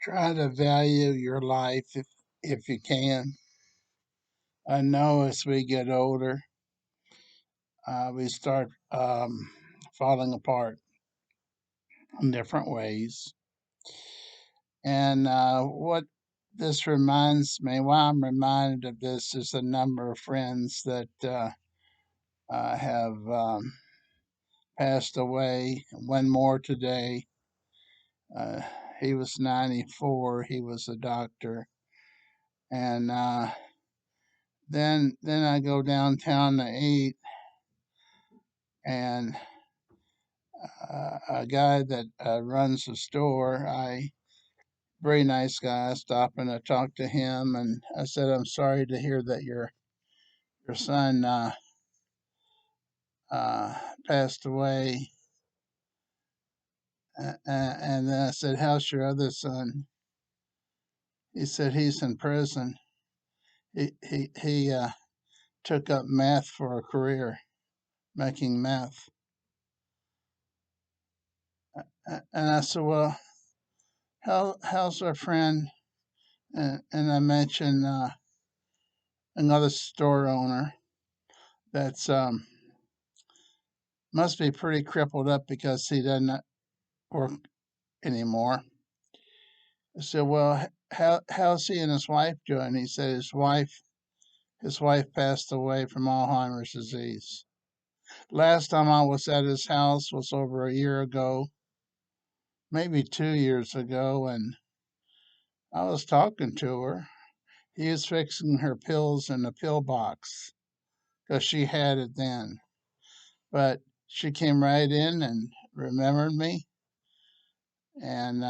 Try to value your life if you can. I know as we get older, we start falling apart in different ways. And what this reminds me, why I'm reminded of this, is a number of friends that have passed away. One more today. Uh, he was 94. He was a doctor, and then I go downtown to eat, and a guy that runs the store, very nice guy, I stopped and I talked to him, and I said, "I'm sorry to hear that your son uh, passed away." And then I said, "How's your other son?" He said, "He's in prison. He took up meth for a career, making meth." And I said, "Well, how's our friend?" And I mentioned another store owner that's must be pretty crippled up because he doesn't work anymore. I said, "Well, how's he and his wife doing?" He said his wife passed away from Alzheimer's disease. Last time I was at his house was over a year ago, maybe 2 years ago, and I was talking to her. He was fixing her pills in the pill box because she had it then. But she came right in and remembered me, and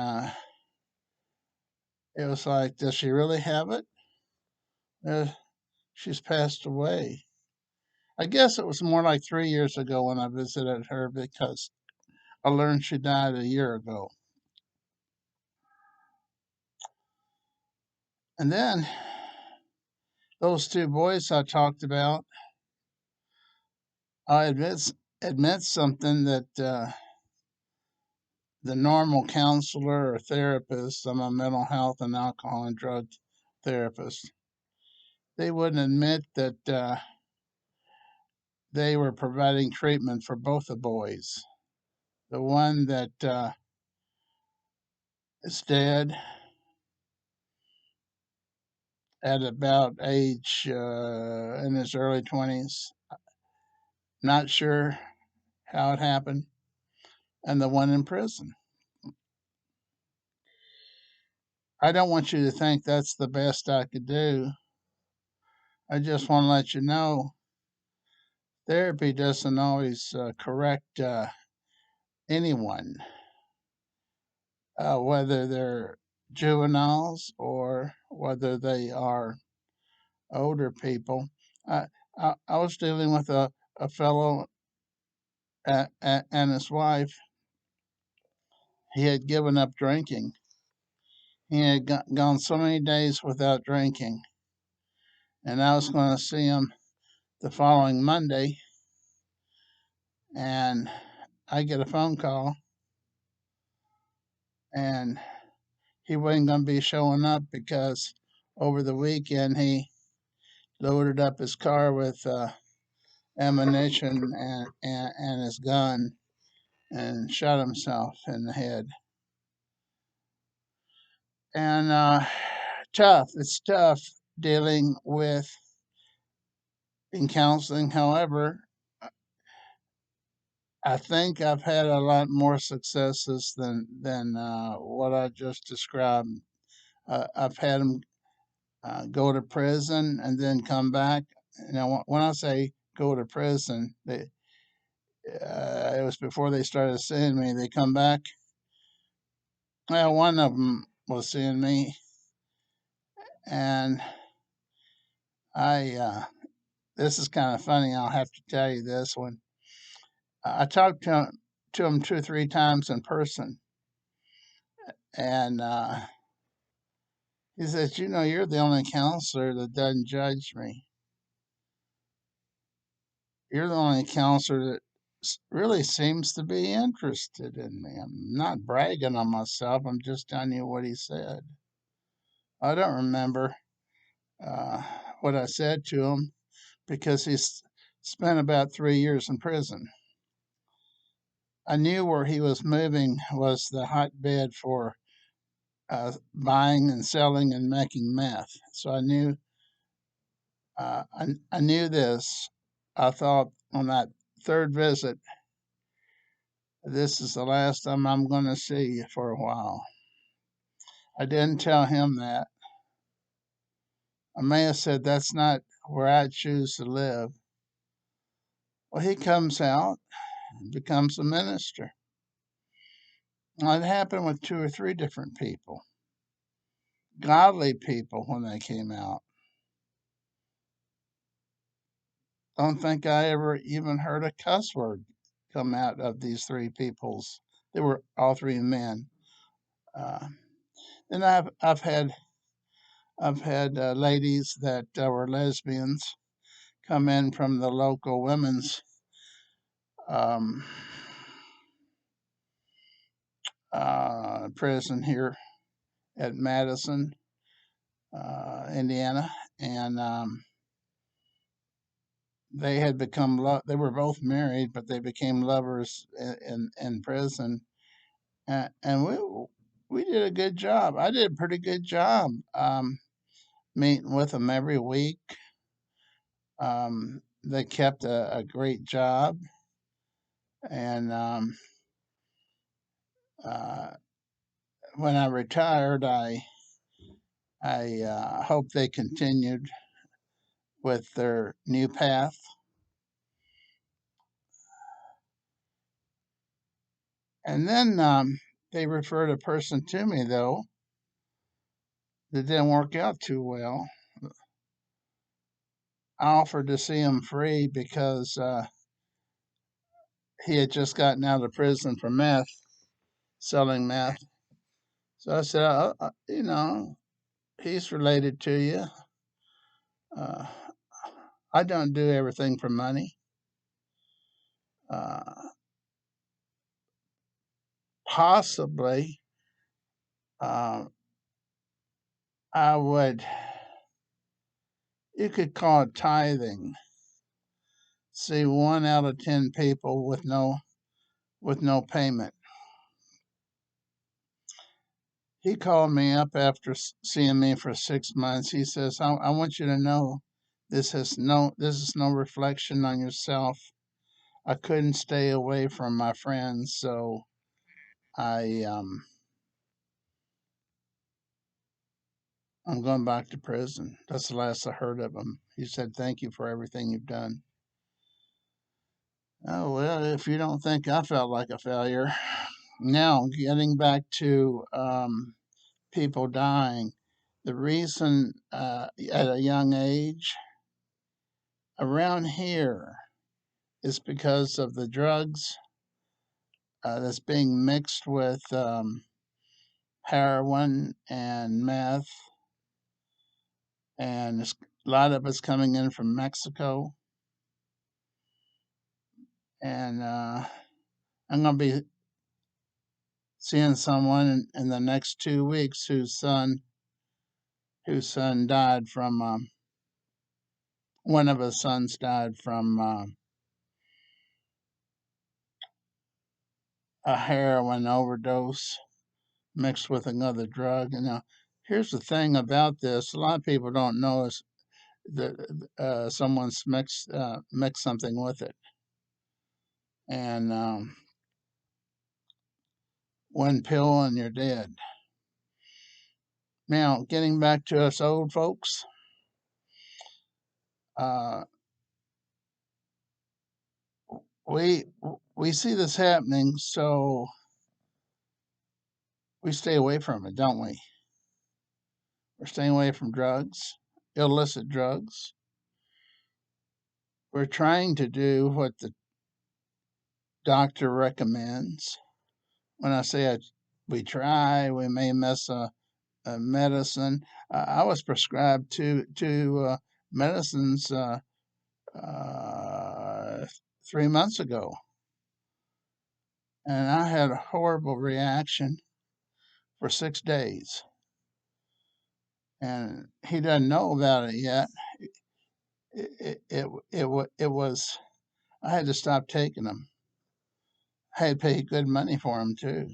it was like, does she really have it? Uh, she's passed away. I guess it was more like 3 years ago when I visited her because I learned she died a year ago. And then those two boys I talked about, I admit something that the normal counselor or therapist, I'm a mental health and alcohol and drug therapist, they wouldn't admit that they were providing treatment for both the boys. The one that is dead at about age in his early 20s, not sure how it happened, and the one in prison. I don't want you to think that's the best I could do. I just want to let you know therapy doesn't always correct anyone, whether they're juveniles or whether they are older people. I, I was dealing with a fellow and his wife. He had given up drinking. He had gone so many days without drinking. And I was going to see him the following Monday. And I get a phone call, and he wasn't going to be showing up because over the weekend he loaded up his car with ammunition and his gun and shot himself in the head. And tough. It's tough dealing with in counseling. However, I think I've had a lot more successes than what I just described. I've had them go to prison and then come back. Now, when I say go to prison, it was before they started seeing me. They come back. Well, one of them was seeing me, and I. This is kind of funny. I'll have to tell you this one. I talked to him 2 or 3 times in person, and he says, "You know, you're the only counselor that doesn't judge me. You're the only counselor that really seems to be interested in me. I'm not bragging on myself. I'm just telling you what he said. I don't remember uh, what I said to him because he's spent about 3 years in prison. I knew where he was moving was the hotbed for buying and selling and making meth. So I knew this. I thought on that third visit, this is the last time I'm going to see you for a while. I didn't tell him that. I may have said that's not where I choose to live. Well, he comes out and becomes a minister. Well, it happened with two or three different people, godly people, when they came out. Don't think I ever even heard a cuss word come out of these three people's. They were all three men. Uh, and I've had ladies that were lesbians come in from the local women's um, prison here at Madison, Indiana, and they had become they were both married, but they became lovers in prison, and we did a good job. I did a pretty good job meeting with them every week. They kept a great job, and uh, when I retired, I hope they continued with their new path. And then they referred a person to me, though, that didn't work out too well. I offered to see him free because he had just gotten out of prison for meth, selling meth. So I said, he's related to you. Uh, I don't do everything for money. Uh, Possibly, uh, I would, you could call it tithing. See 1 out of 10 people with no payment. He called me up after seeing me for 6 months. He says, I want you to know this is no reflection on yourself. I couldn't stay away from my friends, so I I'm going back to prison. That's the last I heard of him. He said, thank you for everything you've done. Oh, well, if you don't think I felt like a failure. Now, getting back to people dying, the reason at a young age around here is because of the drugs that's being mixed with heroin and meth, and a lot of it's coming in from Mexico. And I'm going to be seeing someone in the next 2 weeks whose son died from one of his sons died from a heroin overdose mixed with another drug. And now, here's the thing about this: a lot of people don't know is that someone's mixed something with it, and one pill and you're dead. Now, getting back to us old folks, uh, we we see this happening, so we stay away from it, don't we? We're staying away from drugs, illicit drugs. We're trying to do what the doctor recommends. When I say we try, we may miss a medicine. I was prescribed two medicines uh, 3 months ago. and I had a horrible reaction for 6 days. And he doesn't know about it yet. It was, I had to stop taking them. I had to pay good money for them too.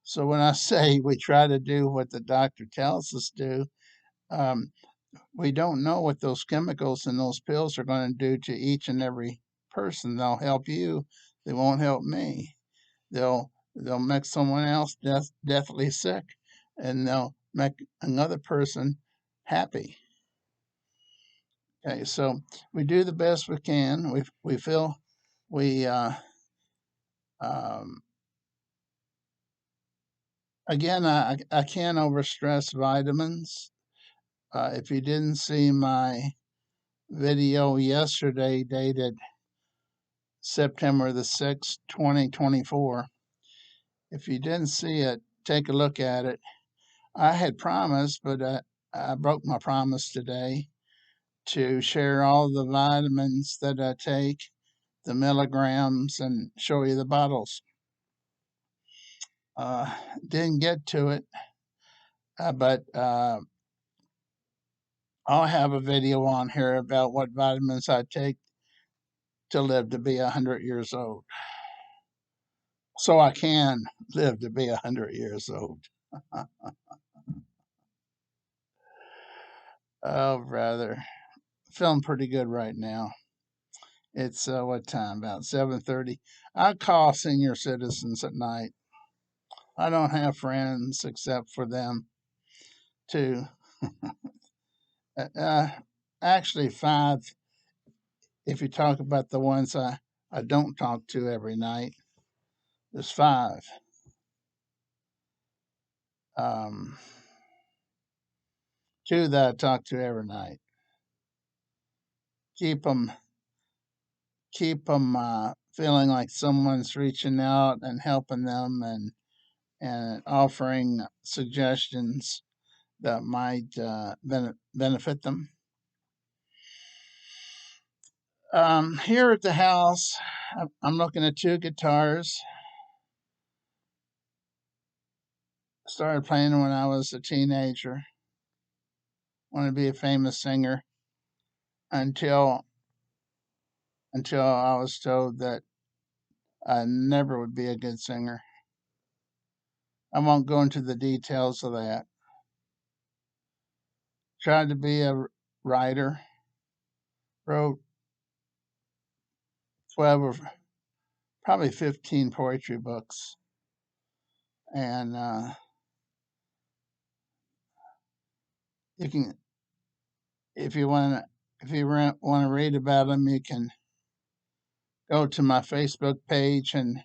So when I say we try to do what the doctor tells us to, um, we don't know what those chemicals and those pills are going to do to each and every person. They'll help you. They won't help me. They'll make someone else deathly sick, and they'll make another person happy. Okay, so we do the best we can. We feel we um, again. I can't overstress vitamins. If you didn't see my video yesterday, dated September the 6th, 2024, if you didn't see it, take a look at it. I had promised, but I broke my promise today to share all the vitamins that I take, the milligrams, and show you the bottles. Uh, didn't get to it, but I'll have a video on here about what vitamins I take to live to be 100 years old. So I can live to be 100 years old. Oh, brother. Feeling pretty good right now. It's what time? About 7:30. I call senior citizens at night. I don't have friends except for them too. uh, Actually, five if you talk about the ones I don't talk to every night. There's five. Um, Two that I talk to every night. Keep them feeling like someone's reaching out and helping them and offering suggestions that might benefit them. Here at the house, I'm looking at two guitars. Started playing when I was a teenager. Wanted to be a famous singer until I was told that I never would be a good singer. I won't go into the details of that. Tried to be a writer, wrote 12 or probably 15 poetry books. And you can, if you want to, if you want to read about them, you can go to my Facebook page, and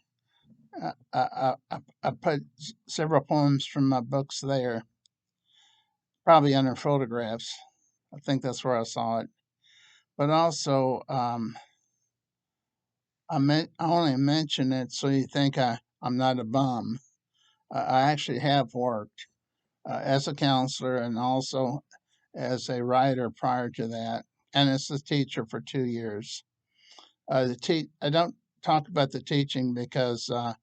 I put several poems from my books there, probably under photographs. I think that's where I saw it. But also, I only mention it so you think I'm not a bum. I actually have worked as a counselor and also as a writer prior to that, and as a teacher for 2 years. I don't talk about the teaching because uh,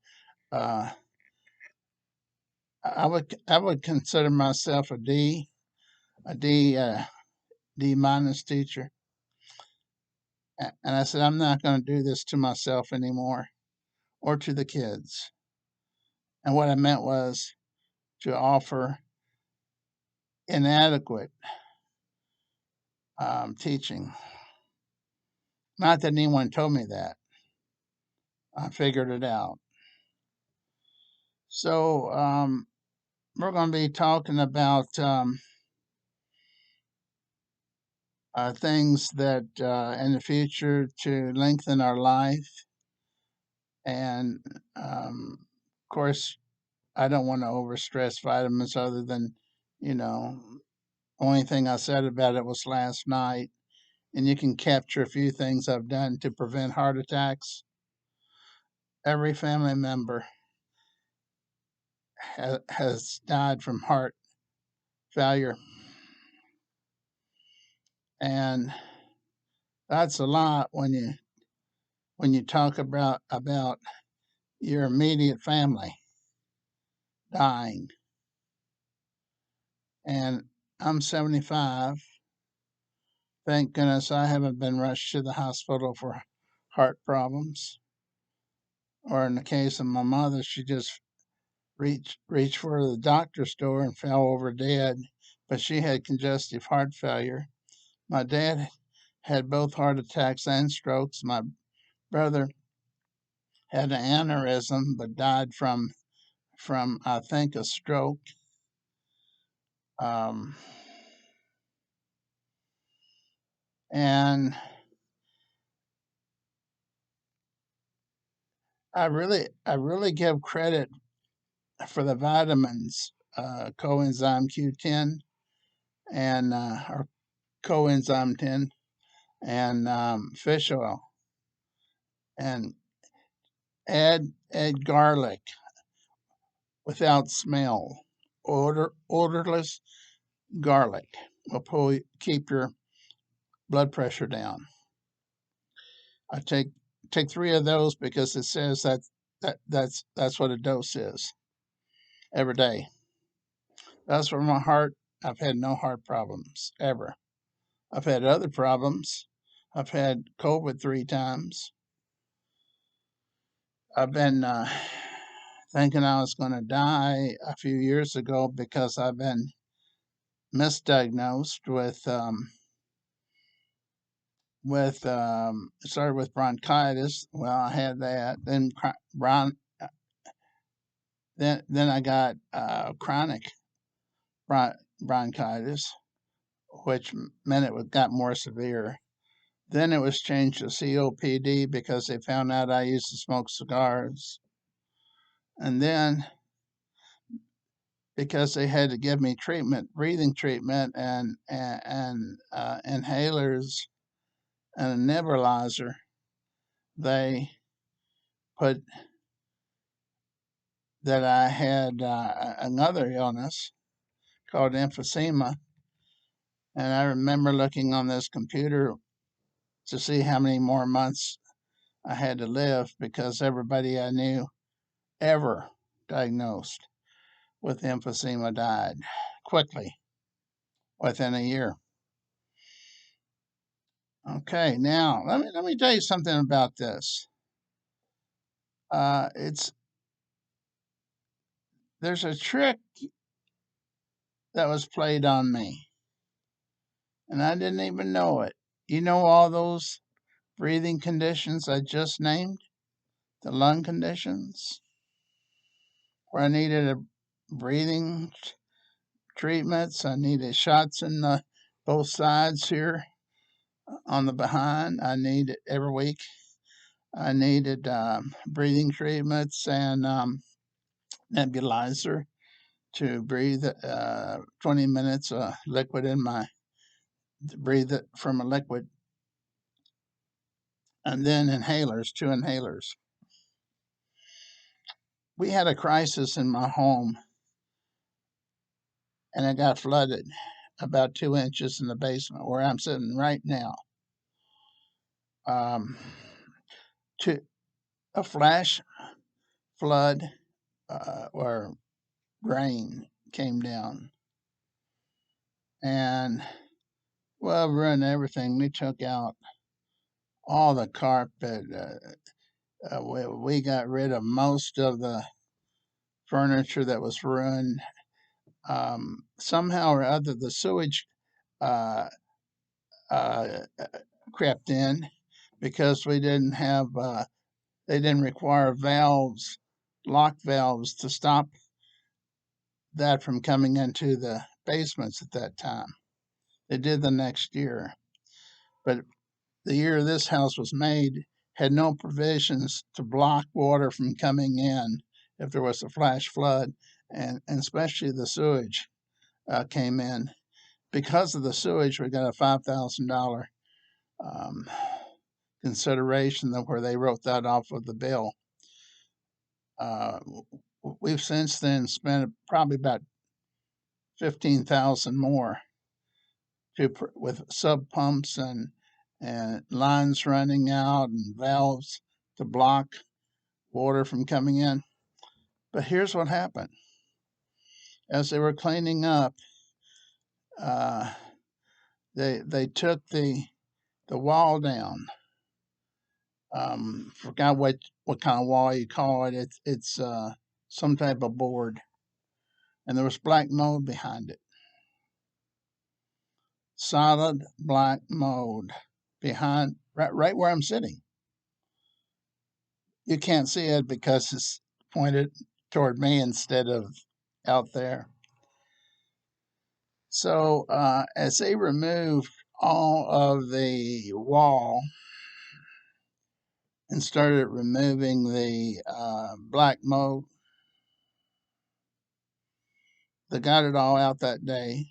I would consider myself a D minus teacher, and I said I'm not going to do this to myself anymore or to the kids. And what I meant was to offer inadequate teaching. Not that anyone told me that. I figured it out. So we're going to be talking about things that in the future to lengthen our life. And of course, I don't want to overstress vitamins other than, you know, only thing I said about it was last night. And you can capture a few things I've done to prevent heart attacks. Every family member has died from heart failure. And that's a lot when you talk about your immediate family dying. And I'm 75. Thank goodness I haven't been rushed to the hospital for heart problems. Or in the case of my mother, she just reached for the doctor's door and fell over dead, but she had congestive heart failure. My dad had both heart attacks and strokes. My brother had an aneurysm but died from I think a stroke. Um, and I really give credit for the vitamins, coenzyme Q10 and or coenzyme 10 and fish oil, and add garlic without smell. Odorless garlic will keep your blood pressure down. I take 3 of those because it says that's what a dose is every day. As for my heart, I've had no heart problems ever. I've had other problems. I've had COVID 3 times. I've been thinking I was going to die a few years ago because I've been misdiagnosed with started with bronchitis. Well, I had that. Then I got chronic bronchitis, which meant it got more severe. Then it was changed to COPD because they found out I used to smoke cigars. And then because they had to give me treatment, breathing treatment, and inhalers and a nebulizer, they put that I had another illness called emphysema. And I remember looking on this computer to see how many more months I had to live because everybody I knew ever diagnosed with emphysema died quickly within a year. Okay, now let me tell you something about this. It's There's a trick that was played on me, and I didn't even know it. You know all those breathing conditions I just named, the lung conditions, where I needed a breathing treatments. I needed shots in both sides here on the behind. I needed every week. I needed breathing treatments and nebulizer to breathe 20 minutes liquid in my breathe it from a liquid, and then inhalers, 2 inhalers. We had a crisis in my home, and it got flooded about 2 inches in the basement where I'm sitting right now. Um, to a flash flood or rain came down and well ruined everything. We took out all the carpet. We got rid of most of the furniture that was ruined. Somehow or other, the sewage uh, uh, crept in because we didn't have. They didn't require valves, lock valves, to stop that from coming into the basements at that time. They did the next year, but the year this house was made had no provisions to block water from coming in if there was a flash flood, and especially the sewage came in. Because of the sewage, we got a $5,000 um, consideration of where they wrote that off of the bill. Uh, we've since then spent probably about 15,000 more with sub pumps and lines running out and valves to block water from coming in. But here's what happened. As they were cleaning up, uh, they took the wall down. Forgot what kind of wall you call it. It's some type of board, and there was black mold behind it. Solid black mold behind right where I'm sitting. You can't see it because it's pointed toward me instead of out there. So as they removed all of the wall and started removing the black mold, they got it all out that day.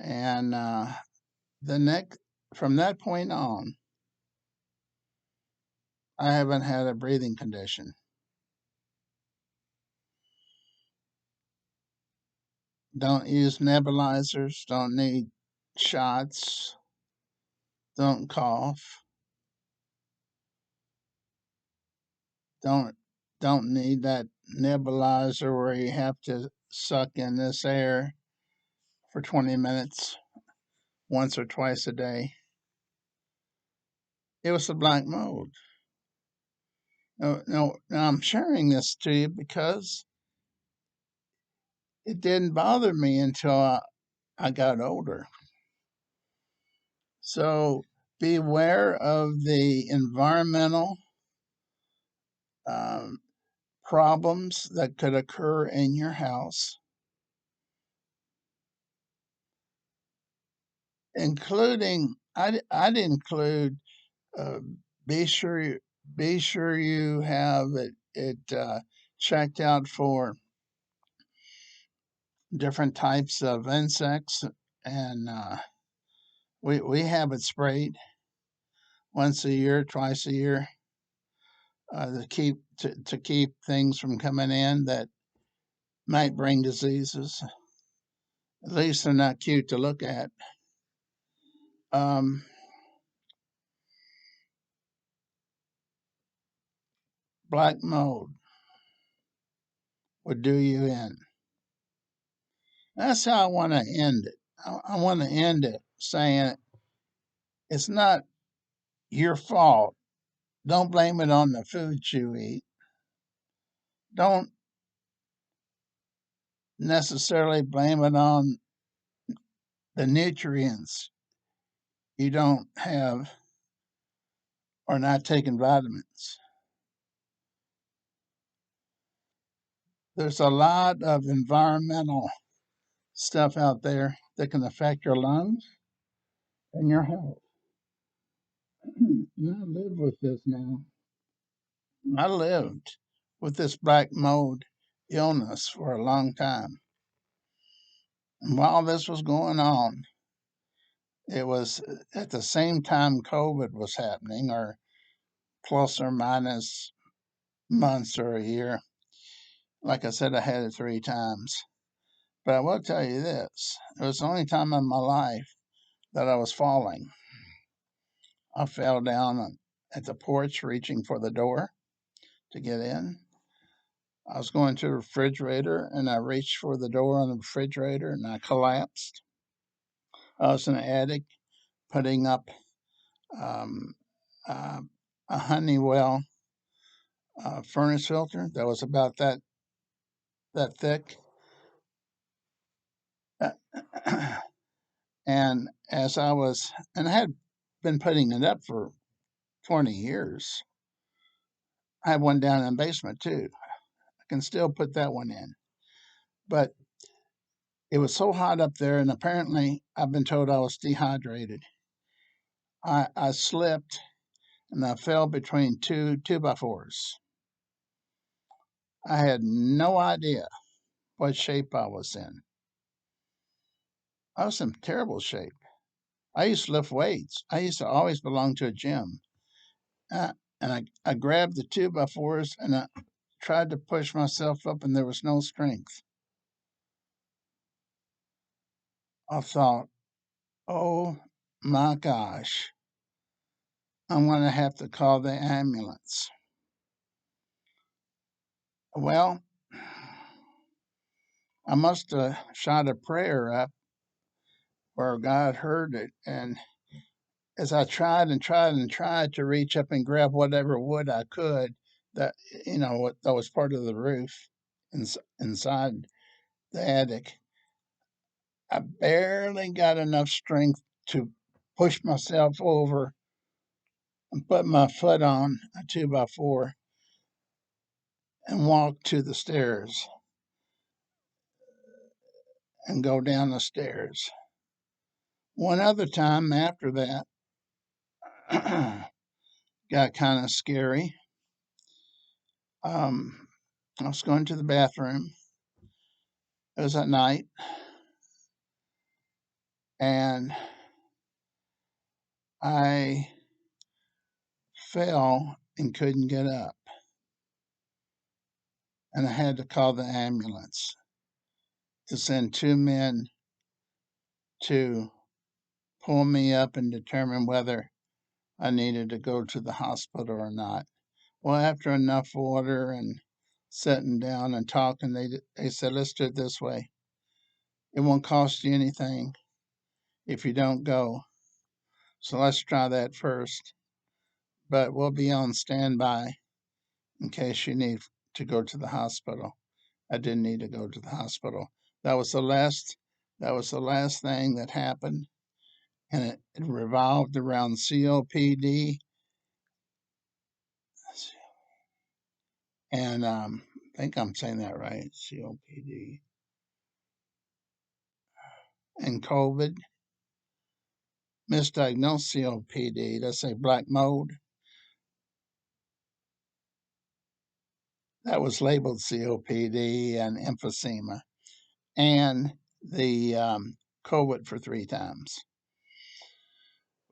And the next, from that point on, I haven't had a breathing condition. Don't use nebulizers. Don't need shots. Don't cough. Don't don't need that nebulizer where you have to suck in this air for 20 minutes once or twice a day. It was the black mold. No, now I'm sharing this to you because it didn't bother me until I got older. So beware of the environmental um, problems that could occur in your house, including I'd include uh, be sure be sure you have it checked out for different types of insects, and we have it sprayed once a year, twice a year, to keep things from coming in that might bring diseases. At least they're not cute to look at. Um, Black mold would do you in. That's how I want to end it. I want to end it saying it's not your fault. Don't blame it on the food you eat. Don't necessarily blame it on the nutrients you don't have or not taking vitamins. There's a lot of environmental stuff out there that can affect your lungs and your health. And I live with this now. I lived with this black mold illness for a long time. And while this was going on, it was at the same time COVID was happening, or plus or minus months or a year. Like I said, I had it 3 times. But I will tell you this, it was the only time in my life that I was falling. I fell down at the porch reaching for the door to get in. I was going to the refrigerator and I reached for the door on the refrigerator and I collapsed. I was in the attic putting up um, uh, a Honeywell furnace filter that was about that thick. And as I was, and I had been putting it up for 20 years. I have one down in the basement too. I can still put that one in. But it was so hot up there, and apparently I've been told I was dehydrated. I slipped and I fell between two by fours. I had no idea what shape I was in. I was in terrible shape. I used to lift weights. I used to always belong to a gym. And I grabbed the 2x4s and I tried to push myself up, and there was no strength. I thought, oh my gosh, I'm going to have to call the ambulance. Well, I must have shot a prayer up where God heard it. And as I tried and tried and tried to reach up and grab whatever wood I could, that that was part of the roof inside the attic, I barely got enough strength to push myself over and put my foot on a 2x4 and walk to the stairs and go down the stairs. One other time after that, got kind of scary. I was going to the bathroom. It was at night, and I fell and couldn't get up, and I had to call the ambulance to send two men to pull me up and determine whether I needed to go to the hospital or not. Well, after enough water and sitting down and talking, they said, let's do it this way. It won't cost you anything if you don't go. So let's try that first. But we'll be on standby in case you need to go to the hospital. I didn't need to go to the hospital. That was the last that was the last thing that happened, and it revolved around COPD and I think I'm saying that right, COPD and COVID, misdiagnosed COPD, let's say black mold, that was labeled COPD and emphysema, and the COVID for 3 times.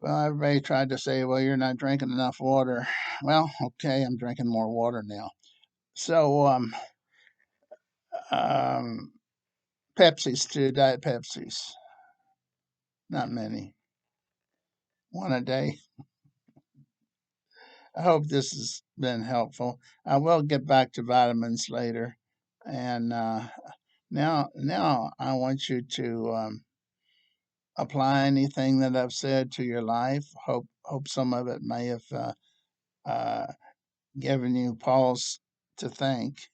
Well, everybody tried to say, well, you're not drinking enough water. Well, okay, I'm drinking more water now. So, um, Pepsi's too, Diet Pepsi's. Not many. One a day. I hope this has been helpful. I will get back to vitamins later. And now I want you to apply anything that I've said to your life. Hope some of it may have uh, given you pause to think,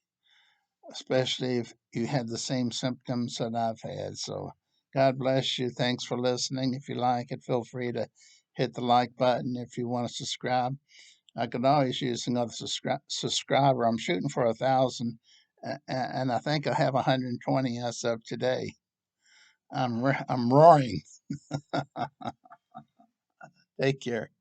especially if you had the same symptoms that I've had. So God bless you. Thanks for listening. If you like it, feel free to hit the like button. If you want to subscribe, I could always use another subscriber. I'm shooting for 1,000, and I think I have 120 as of today. I'm roaring. Take care.